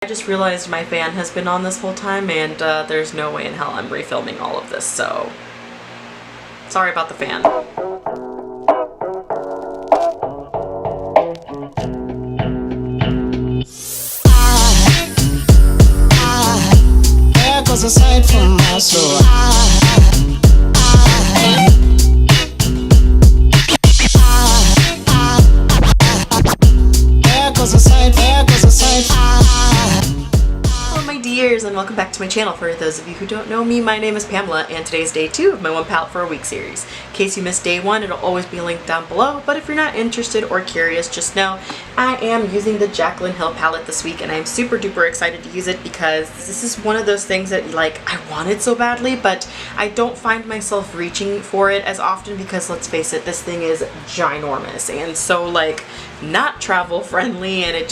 just realized my fan has been on this whole time, and there's no way in hell I'm refilming all of this, so sorry about the fan. There goes a sight from my soul. Hello my dears, and welcome back to my channel. For those of you who don't know me, my name is Pamela, and today is day 2 of my One Palette for a Week series. In case you missed day 1, it'll always be linked down below, but if you're not interested or curious, just know I am using the Jaclyn Hill palette this week, and I'm super duper excited to use it because this is one of those things that, like, I wanted so badly, but I don't find myself reaching for it as often because, let's face it, this thing is ginormous and so, like, not travel friendly, and it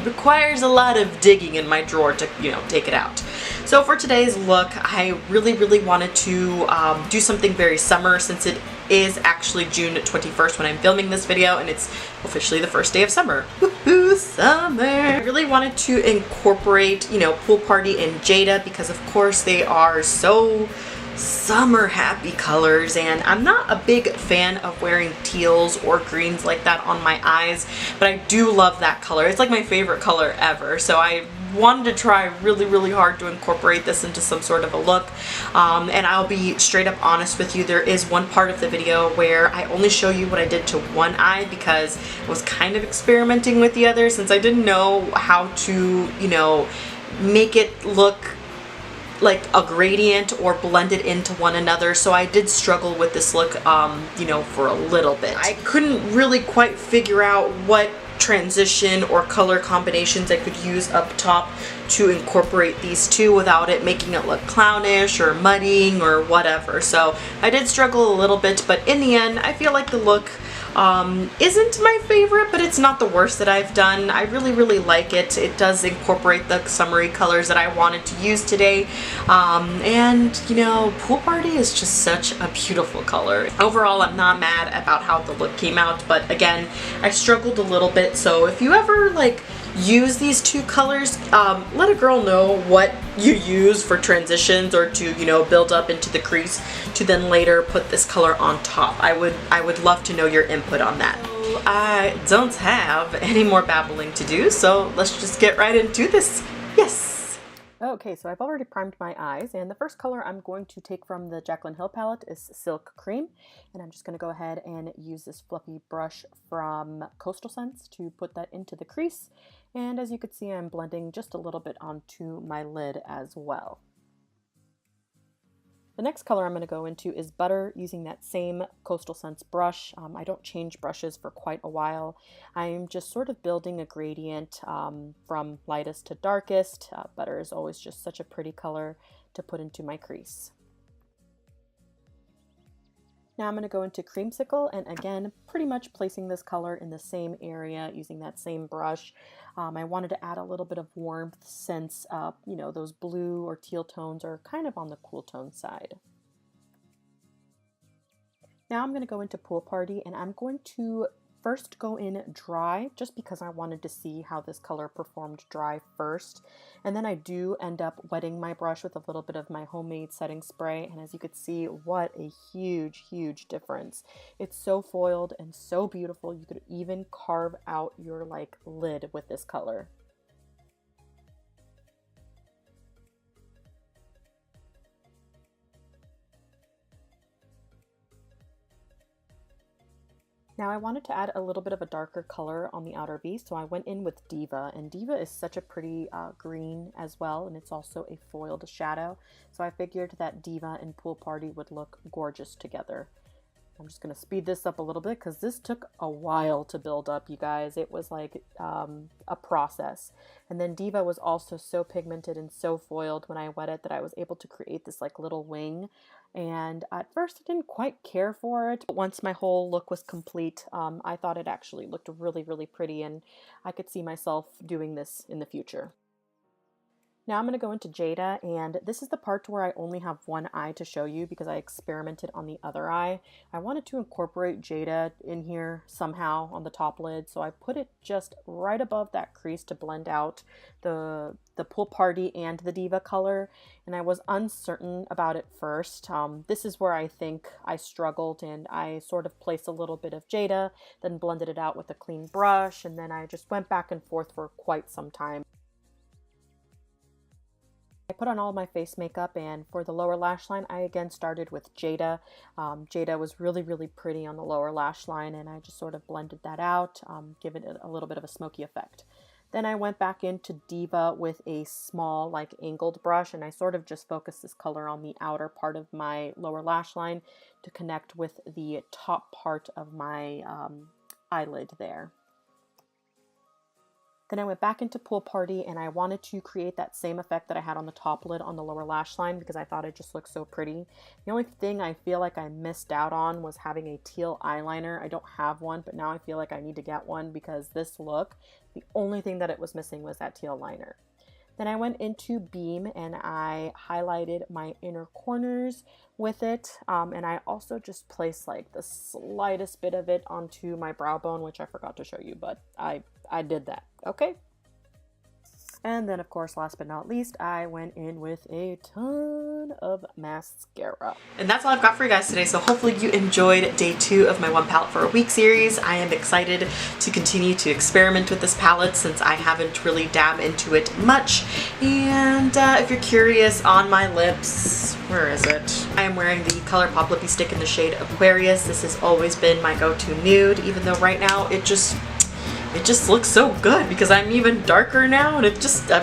requires a lot of digging in my drawer to, you know, take it out. So for today's look, I really wanted to do something very summer, since it is actually June 21st when I'm filming this video, and it's officially the first day of summer. Woohoo, summer! I really wanted to incorporate, you know, Pool Party and Jada because, of course, they are so summer happy colors, and I'm not a big fan of wearing teals or greens like that on my eyes, but I do love that color. It's like my favorite color ever, so I wanted to try really hard to incorporate this into some sort of a look. And I'll be straight up honest with you, there is one part of the video where I only show you what I did to one eye because I was kind of experimenting with the other, since I didn't know how to, you know, make it look like a gradient or blend it into one another. So I did struggle with this look, you know, for a little bit. I couldn't really quite figure out what transition or color combinations I could use up top to incorporate these two without it making it look clownish or muddying or whatever. So I did struggle a little bit, but in the end, I feel like the look isn't my favorite, but it's not the worst that I've done. I really like it. It does incorporate the summery colors that I wanted to use today. And, you know, Pool Party is just such a beautiful color. Overall, I'm not mad about how the look came out, but again, I struggled a little bit. So if you ever, like, use these two colors, let a girl know what you use for transitions or to, you know, build up into the crease to then later put this color on top. I would love to know your input on that. I don't have any more babbling to do, so let's just get right into this. Yes! Okay, so I've already primed my eyes, and the first color I'm going to take from the Jaclyn Hill palette is Silk Cream, and I'm just going to go ahead and use this fluffy brush from Coastal Scents to put that into the crease, and as you can see, I'm blending just a little bit onto my lid as well. The next color I'm going to go into is Butter, using that same Coastal Scents brush. I don't change brushes for quite a while. I'm just sort of building a gradient from lightest to darkest. Butter is always just such a pretty color to put into my crease. Now I'm going to go into Creamsicle, and again, pretty much placing this color in the same area using that same brush. I wanted to add a little bit of warmth since, you know, those blue or teal tones are kind of on the cool tone side. Now I'm going to go into Pool Party, and I'm going to first go in dry just because I wanted to see how this color performed dry first, and then I do end up wetting my brush with a little bit of my homemade setting spray, and as you could see, what a huge difference. It's so foiled and so beautiful. You could even carve out your like lid with this color. Now I wanted to add a little bit of a darker color on the outer V, so I went in with Diva, and Diva is such a pretty green as well, and it's also a foiled shadow, so I figured that Diva and Pool Party would look gorgeous together. I'm just going to speed this up a little bit because this took a while to build up, you guys. It was like a process. And then Diva was also so pigmented and so foiled when I wet it that I was able to create this like little wing. And at first I didn't quite care for it, but once my whole look was complete, I thought it actually looked really pretty, and I could see myself doing this in the future. Now I'm going to go into Jada, and this is the part where I only have one eye to show you because I experimented on the other eye. I wanted to incorporate Jada in here somehow on the top lid, so I put it just right above that crease to blend out the Pool Party and the Diva color, and I was uncertain about it first. This is where I think I struggled, and I sort of placed a little bit of Jada, then blended it out with a clean brush, and then I just went back and forth for quite some time. I put on all my face makeup, and for the lower lash line, I again started with Jada. Jada was really, really pretty on the lower lash line, and I just sort of blended that out, giving it a little bit of a smoky effect. Then I went back into Diva with a small, like, angled brush, and I sort of just focused this color on the outer part of my lower lash line to connect with the top part of my eyelid there. Then I went back into Pool Party, and I wanted to create that same effect that I had on the top lid on the lower lash line because I thought it just looked so pretty. The only thing I feel like I missed out on was having a teal eyeliner. I don't have one, but now I feel like I need to get one because this look, the only thing that it was missing was that teal liner. Then I went into Beam, and I highlighted my inner corners with it, and I also just placed like the slightest bit of it onto my brow bone, which I forgot to show you, but I did that, okay? And then, of course, last but not least, I went in with a ton of mascara. And that's all I've got for you guys today, so hopefully you enjoyed day 2 of my One Palette for a Week series. I am excited to continue to experiment with this palette since I haven't really dabbed into it much. And if you're curious, on my lips, where is it? I am wearing the ColourPop Lippie Stick in the shade Aquarius. This has always been my go-to nude, even though right now it just looks so good because I'm even darker now, and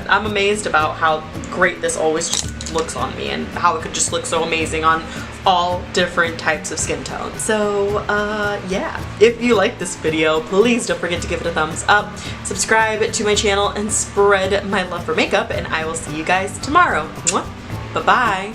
I'm amazed about how great this always just looks on me and how it could just look so amazing on all different types of skin tones. So yeah, if you like this video, please don't forget to give it a thumbs up, subscribe to my channel, and spread my love for makeup, and I will see you guys tomorrow. Bye-bye.